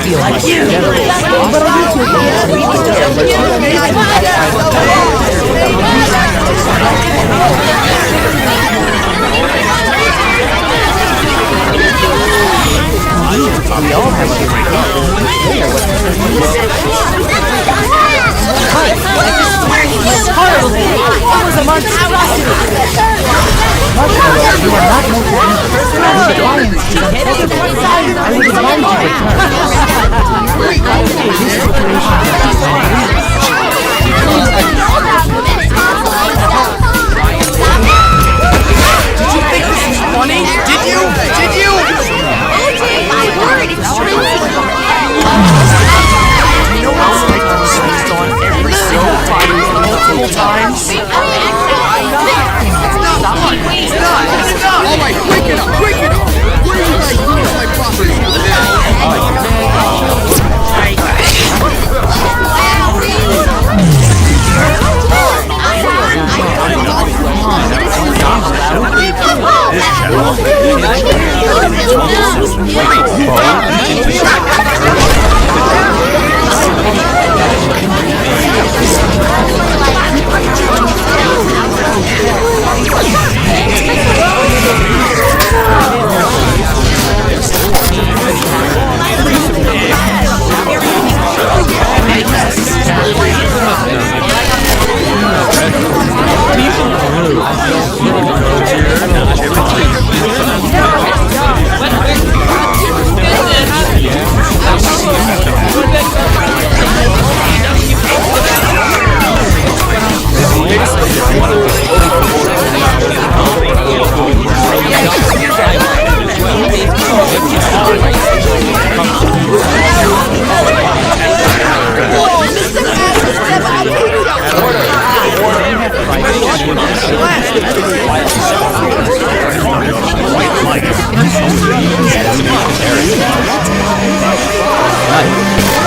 feel like you. We all have a great horrible. It was a monstrosity. You are not meant to be. I would advise you this situation Did you think this was funny? Did you? My word, it's true. You know how this is done every single time, multiple times? All right, break it up! What do you guys do with my property?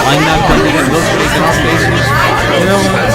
I'm not going to get those big enough spaces. You know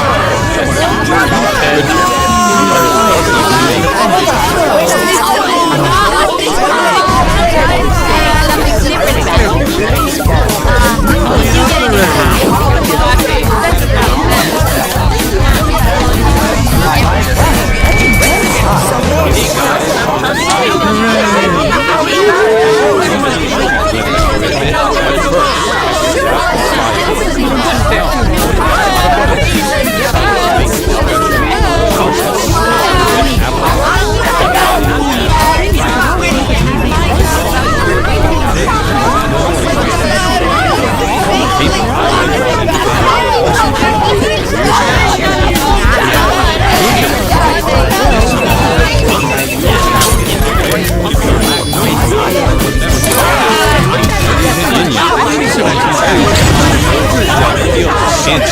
and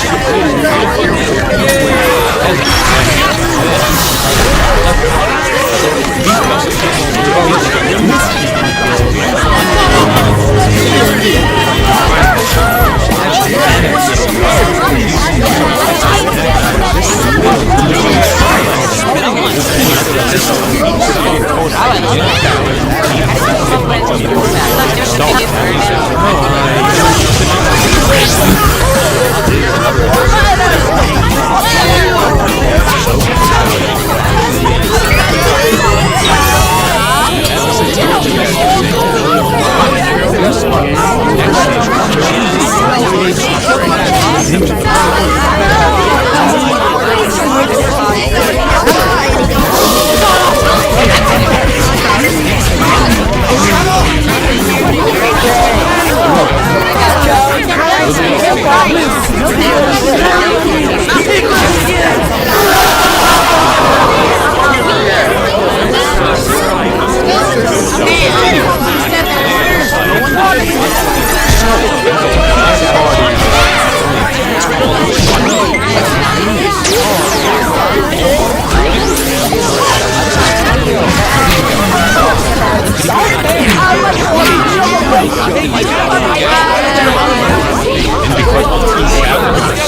because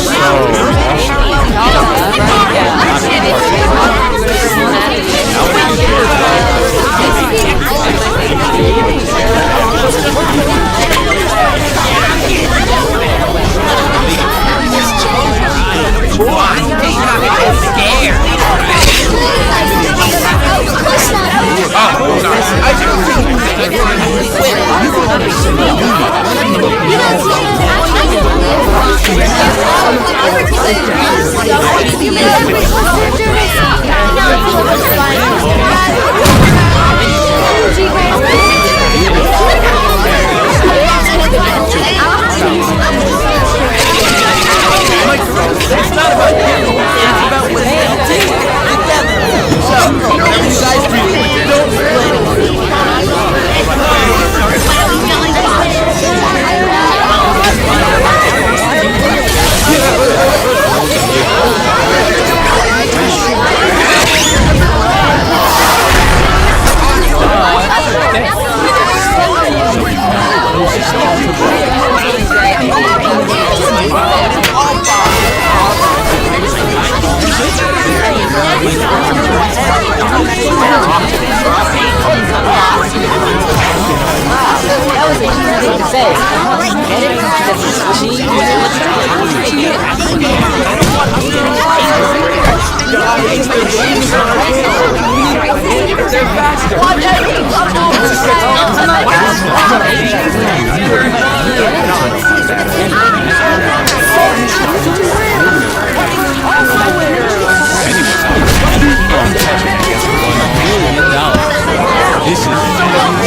This is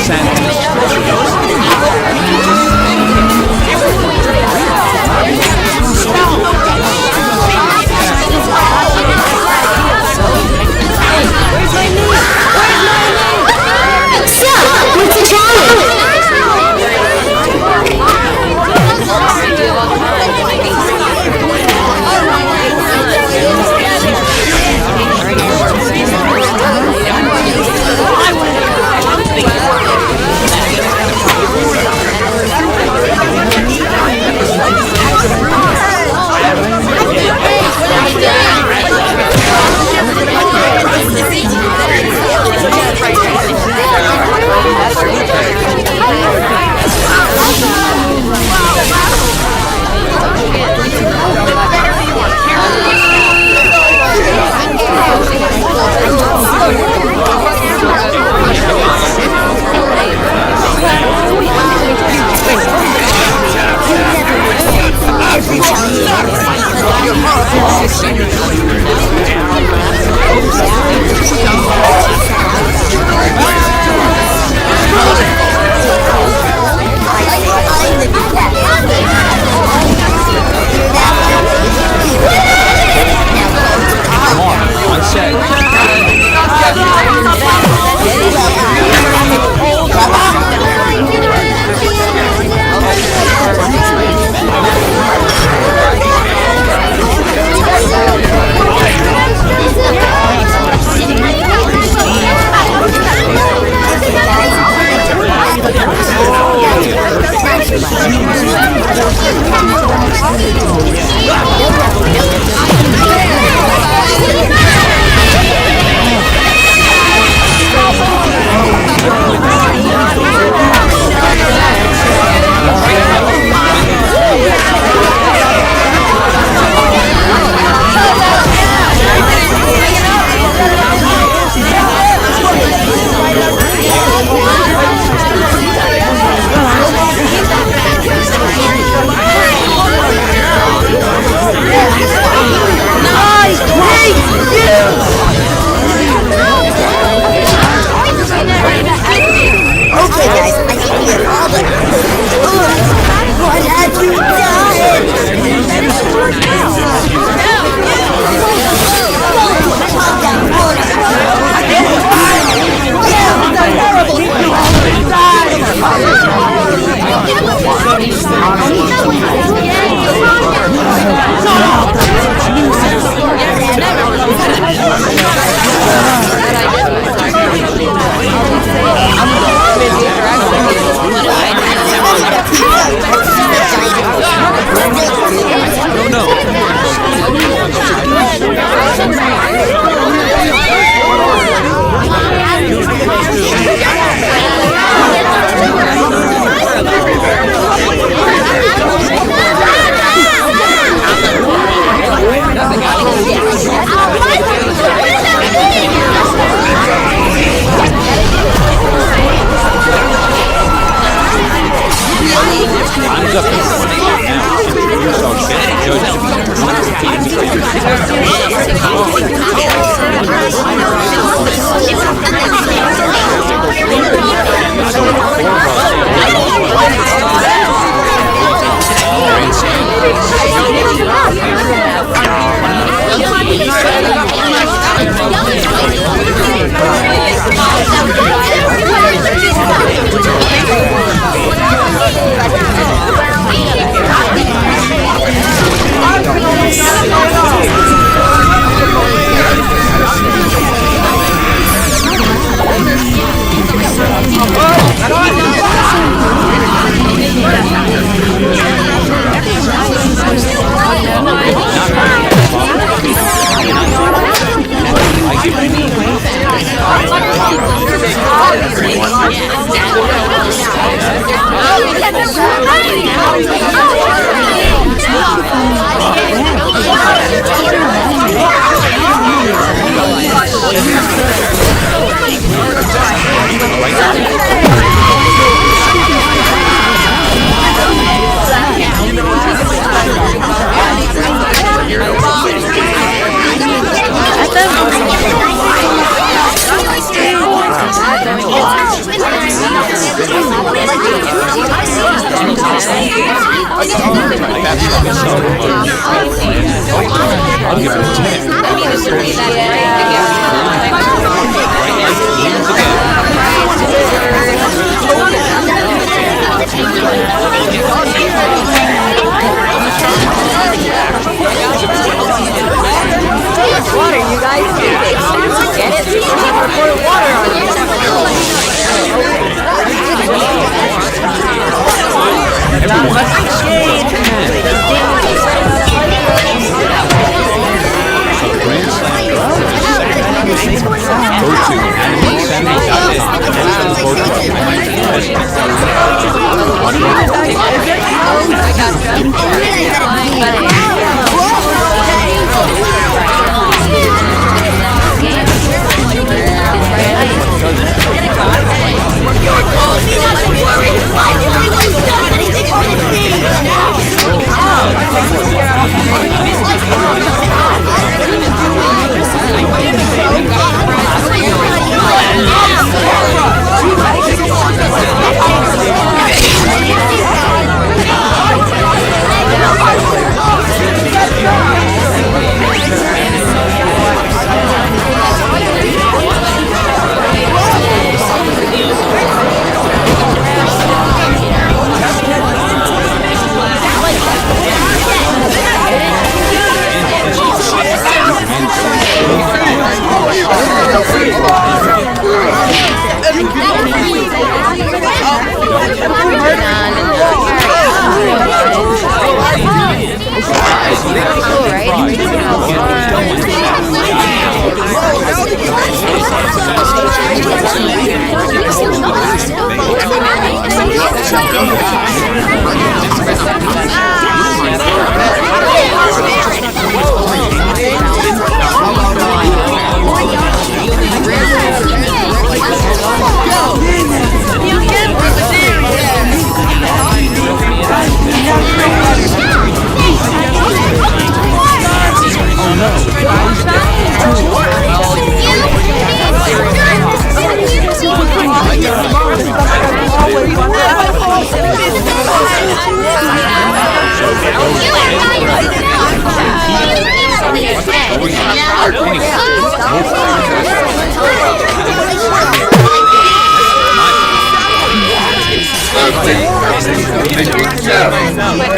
Santa's What's the challenge? I'll give it a 10. Water, you guys get it? You have to pour water on you.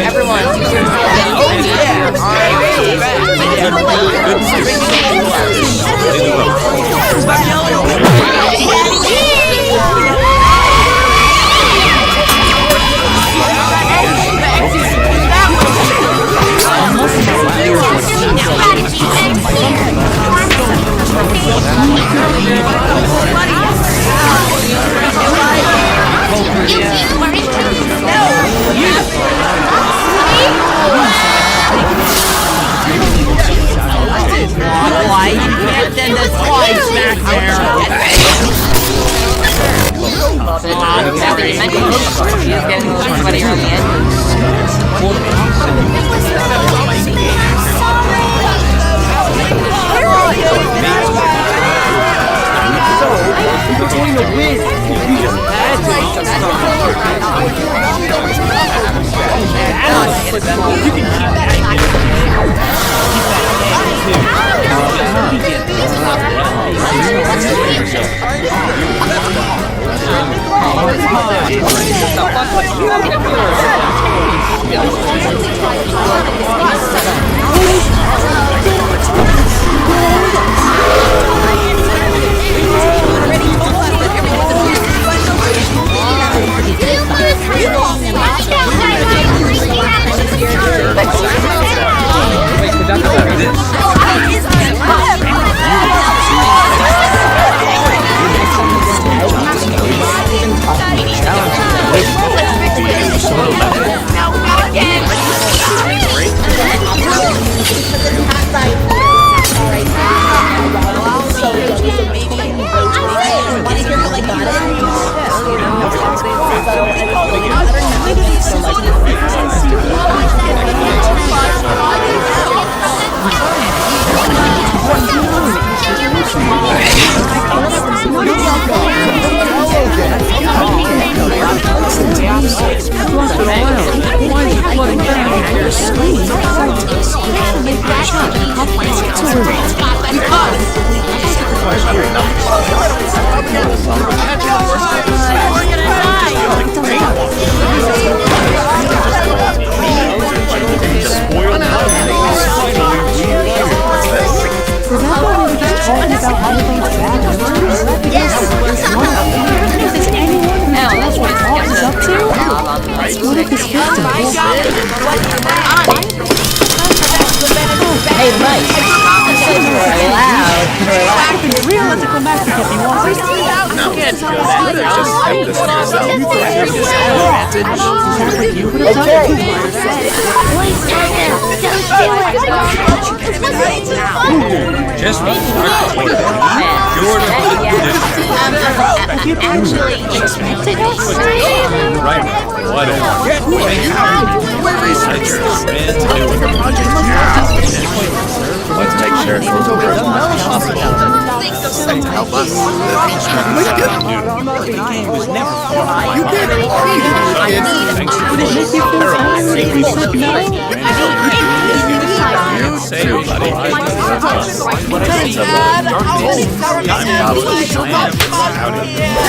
Everyone, score 10. So Grand Slam go to Why you can't send us twice back there? He's getting a little sweaty around the edges. You're going to win. You just had to. You can keep that. Hey, Mike. Very loud. Realistic master kept me walking. You would have done it. Just you're Actually, expected us. right. Whatever. Let's make sure it's over as much as possible. Help us. You did it. Would it make you feel sorry if you said no?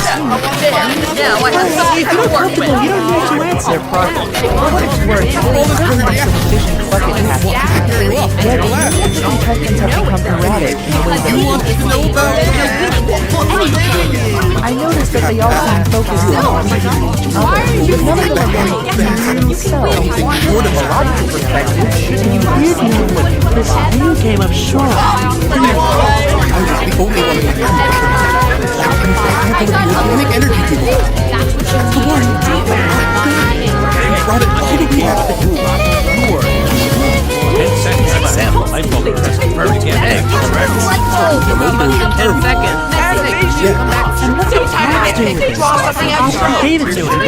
Now, I have something to work with. You don't need to answer their problem. For what it's worth, some efficient bucket hats. Yet, contestants have become erratic in the way that I noticed that they all seem focused on pleasing each other, but none of them are very pleasing themselves. From a logical perspective, you did know that this new came up short. The only one who organic energy people. The one brought it all the way out of the 10 seconds example. I fully trust you. Perfect. Yeah. 10 seconds. And look at Oscar gave it to him.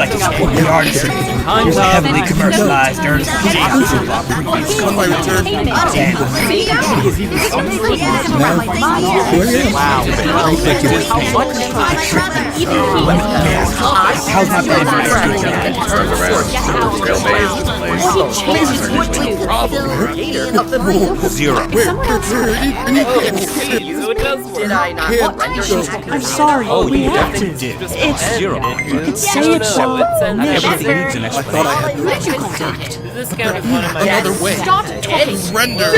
Time's up. Heavily commercialized during the on my return. how's my favorite? Zero. Did I not? I'm sorry, we have to. It's Zero. You could say it's so Everything needs an explanation. This guy was one of my Another way. Stop talking. Surrender.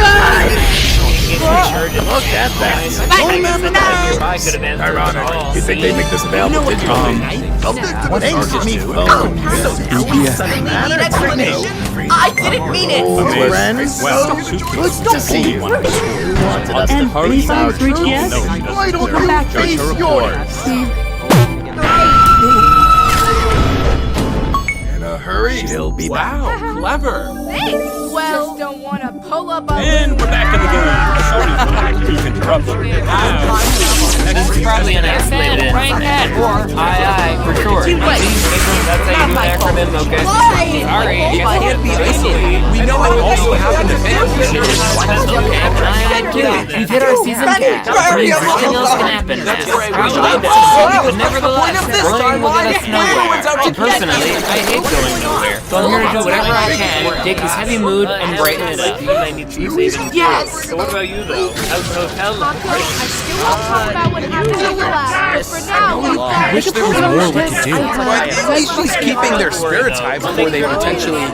Look at that. You think they make this available digitally? Thanks to me. I didn't mean it. Friends. Well, Good to see you. And anything 3GS? Why don't you face yours? In a hurry. She'll be back. Wow, clever. Well, just don't want to pull up a. And we're back in the game. Sorry for the interruption. This is probably an accident. Aye, for sure. Too late. That's how you do the acronym, okay? Sorry. It can't be isolated. We know it also happened to fans. We've hit our season cap. Nothing else can happen. That's but nevertheless, running will get us nowhere. Personally, I hate going nowhere. So I'm here to do whatever I can to take this heavy mood and brighten it up. Yes. So what about you, though? How's the hotel? I still want to talk about what happened in the lab, but for now, we've got. I wish there was more we could do. But at least she's keeping their spirits high before they potentially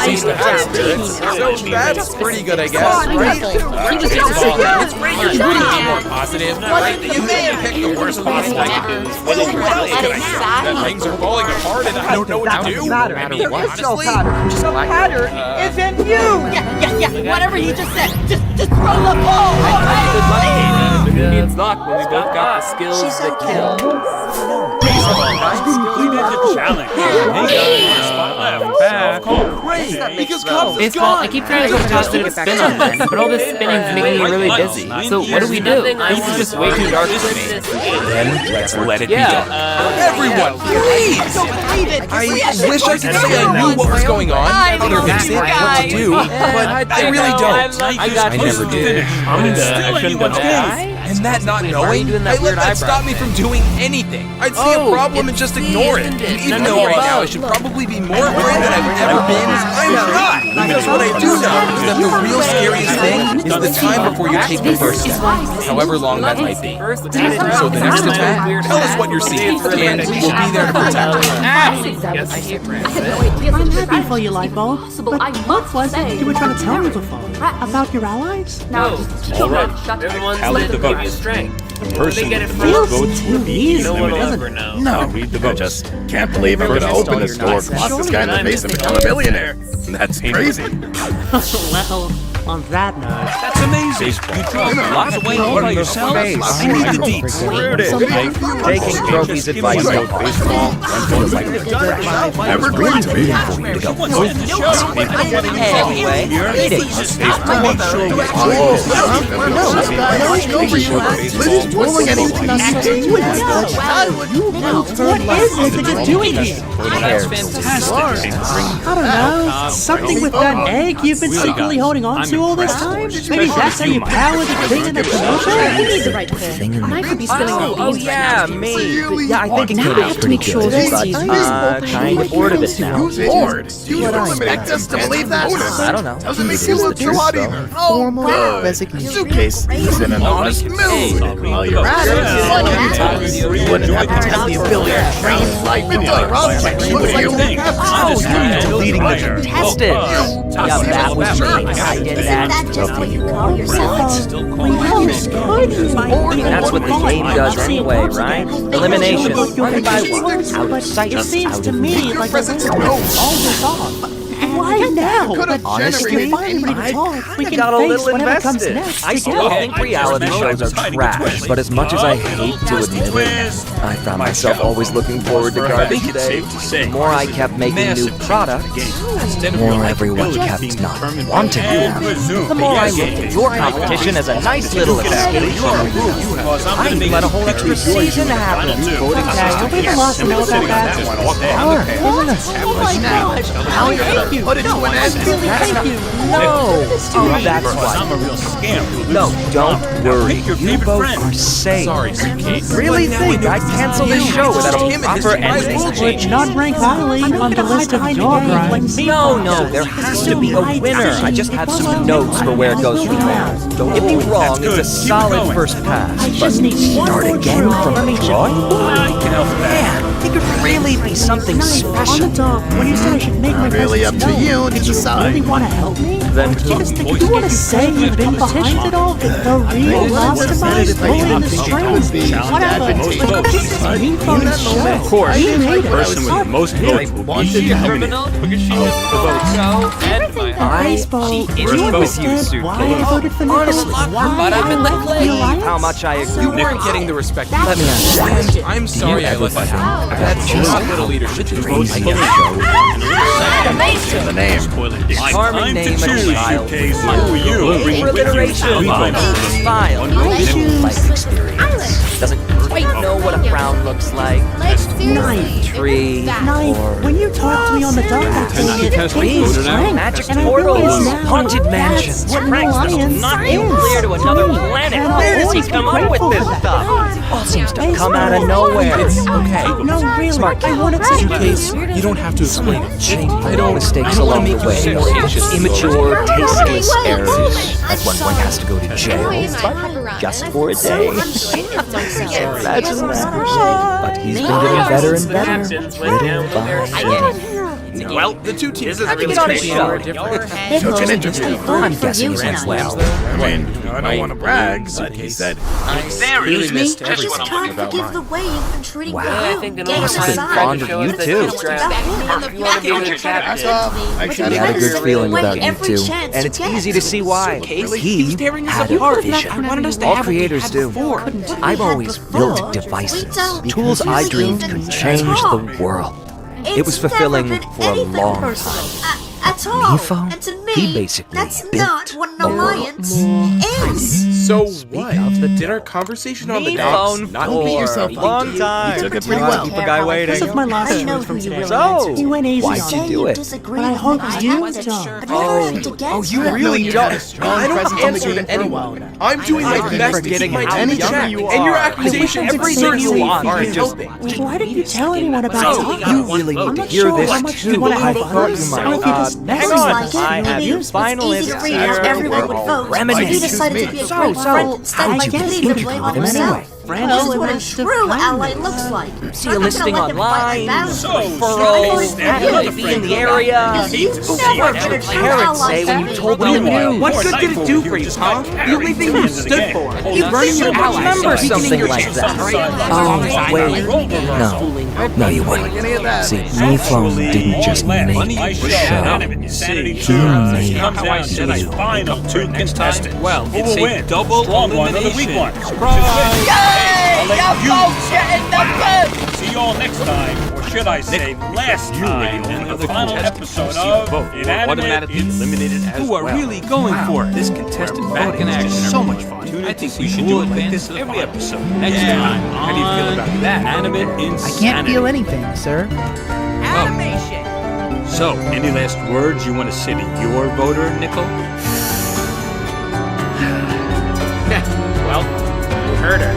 cease to have spirits. So that's pretty good, I guess, right? It's great you're trying to be more positive. You may pick the worst possible time. What else can I do? Things are falling apart and I don't know what to do. I mean, honestly, The pattern is in you! Yeah. Whatever you just said. Just throw the ball. Means luck when we both got the skills that kill. Challenge. Hey guys, spotlight back. Because Cubs is Baseball, I keep trying to go positive spin on this, but all this spinning's making me really busy. So what do we do? This is just way too dark for me. Then let's let it be Yeah, done. everyone, please! I wish I could say I knew what was going on, how to fix it, what to do, but I really don't. I got I never did. I shouldn't have And that not Wait, why are you knowing, doing I that let weird that eyebrow stop me from doing anything. I'd see a problem and just ignore it. And even though right now I should probably be more afraid than I've ever been, I'm not. Because what I do know is that the real scariest thing is the time before you take the first step, however long that might be. So the next attack, tell us what you're seeing, and we'll be there to protect you. I'm happy for you, Lightbulb. But what was it you were trying to tell me before? About your allies? All right. Everyone's Tally let the them give vote. you strength. The person get it who first. votes will be No one will eliminated. ever know. No, read the vote. Just can't believe I'm gonna open this door, cross this guy in the face, and become a millionaire. That's crazy. Well, on that note... That's amazing. You drove lots away all by yourself. I need the deets. Taking Trophy's advice about baseball never agreed to me. Anyway, read it. Make sure What is it that you're doing here? that's fantastic. I don't know. Something with that egg you've been secretly holding on to all this time? Maybe that's how you power the thing in the commercial? You need the right thing. And I could be spilling all beans right now. me. Yeah, I think it Now came I out have to pretty make sure good, this but season kind of bored of it now. Bored? Do you expect us to believe that? I don't know. Doesn't make you look too hot either. Formal Good. resignation. Suitcase is in an honest mood. While you're at it, you wouldn't have to have the ability to train life into a project. Looks like Deleting the contested. Yeah, that was me. I did that. That's what the game does anyway, right? Elimination, one by one. Out of sight, It seems out to of me like we're going to all this off. Why now? But honestly, finally I talk. We can got a face little whatever comes invested. next I still together. think reality shows are trash, but as much as I hate to admit it, I found myself always looking forward to garbage day. The more I kept making new products, the more everyone kept not wanting them. The more I looked at your competition as a nice little escape from you. I even let a whole extra season happen. Nobody wants to know about that. Oh my gosh! How you gonna put it to an end? Thank you. No! Oh, that's I'm a right. real scam. No, don't worry. Pick your You favorite both friend. are safe. Sorry, Suitcase. Really think I'd cancel this show without a proper ending? Would not rank highly on the list of dog crimes. No, there has to be a winner. I just have some notes for where it goes from there. Don't get me wrong, it's a solid first pass. But start again from the drawing board? Man, it could really be something On the special. dog, when you said I should make my Really presence up to known, you to did you decide. really want to help me? Then Do you want to say you've been behind it all? The real mastermind pulling the strings? Whatever. But this is me from the show. Of course. You made it. Person with the most votes will be eliminated. Baseball. Do you understand why I voted for Nicholas? Why I left the alliance? How much I agree. You weren't getting the respect. Let me ask you. And I'm sorry I let that happen. That's not little leadership. In the name. Charming name and child. Who are you? Alliteration. Style. Life experience. Doesn't quite know what a frown looks like. Knife. Tree. Knife. Or When you talk to me on the dog, I think it trees. strength. Magic And I portals. realize now Haunted that's mansions. what an alliance Not is. clear to another planet. And I'll Where does he always be come up with grateful this for that. stuff? All seems to come Baseball. out of nowhere. Okay. No, really. Smart I wanted to Suitcase, you don't have to explain it. I don't. Mistakes I don't wanna along the make you way. more anxious. Immature, tasteless errors. That's when one has to go to jail, but just for a day. Imagine that. But he's been getting better and better. Little by little. Well, the two teams How'd you get on a show? Took an interview. I'm guessing it went well. I mean, I don't want to brag, but he said, really missed Just everyone can't about forgive the mine. way you've been treating Wow. I you. think Get another He's been aside. fond of you too. actually, He had a good feeling about you too, and it's easy to see why. He had a vision. All creators do. I've always built devices, tools I dreamed could change the world. It was fulfilling for a long time. At all. Mifo? And to me, He basically That's built not what an alliance is. So what? Did our conversation on the docks not Don't beat be yourself up. Long time. You took it pretty well. Keep a guy waiting. This is my last I know word from who you today. really So, answer. You went easy why'd on you me. do it? Disagree But I with hope my you answer. don't. I'd rather have to guess. You really don't. I don't answer to anyone. I'm doing my best to keep my team in check, and your accusations everything you want. aren't helping. Why didn't you tell anyone about it? You really need to hear this how much too. you want to have I fun. thought you might. Or if you just mess Looks with like us. it. I have Maybe your it's finalists easy to read here. how everyone would vote. Reminisce. He decided to be a great friend instead I by guess getting the think blame about on him himself. anyway. This is what a Friends of true ally kindness. looks like. See I'm a not listing gonna let him fight online, my boundaries. referrals, activity in the area. You've never been a true Parents ally say to when you me. told them you What good did it do for you, huh? The only thing you stood for. You burning your allies. remember something your like chances, that. right? Oh, wait. No, you wouldn't. Any of that. See, Mayflower didn't just make the show. He made you. Final two contestants. Well, Who it's will a win? double Strong one or the weak one. Surprise! See you all next time, or should I say last time, in the final episode of Inanimate automatically eliminated as Who are well. really going for it? This contestant back in action. so much fun. I think we should do it like this every episode. Next time. How do you feel about that? Inanimate Insanity. I can't feel anything, sir. Animation. So, any last words you want to say to your voter, Nickel? Well, you heard her.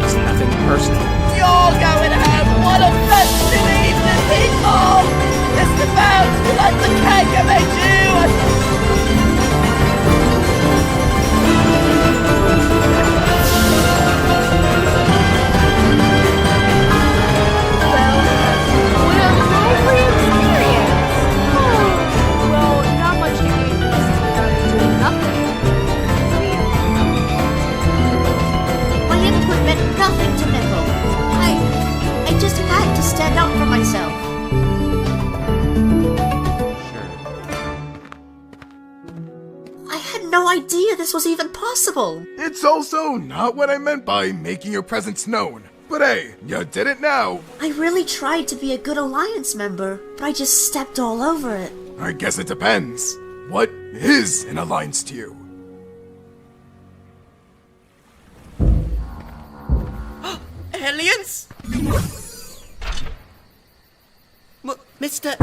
It's nothing personal. You're going to have one of festive evening, people. It's about to let the cake make you. What a lovely experience. Well, not much to gain from sitting down and doing nothing. My input meant nothing to Nickel. I just had to stand up for myself. I had no idea this was even possible. It's also not what I meant by making your presence known. But hey, you did it now. I really tried to be a good alliance member, but I just stepped all over it. I guess it depends. What is an alliance to you? Aliens? Mr.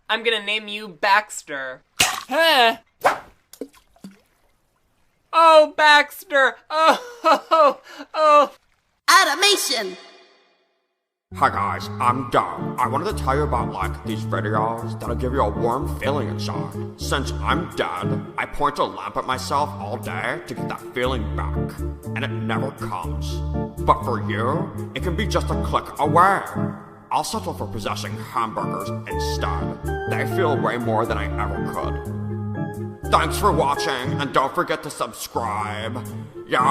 I'm gonna name you Baxter. Huh? Oh, Baxter! Oh! Animation! Hi guys, I'm Doug. I wanted to tell you about these videos that'll give you a warm feeling inside. Since I'm dead, I point a lamp at myself all day to get that feeling back. And it never comes. But for you, it can be just a click away. I'll settle for possessing hamburgers instead. They feel way more than I ever could. Thanks for watching, and don't forget to subscribe. Yeah.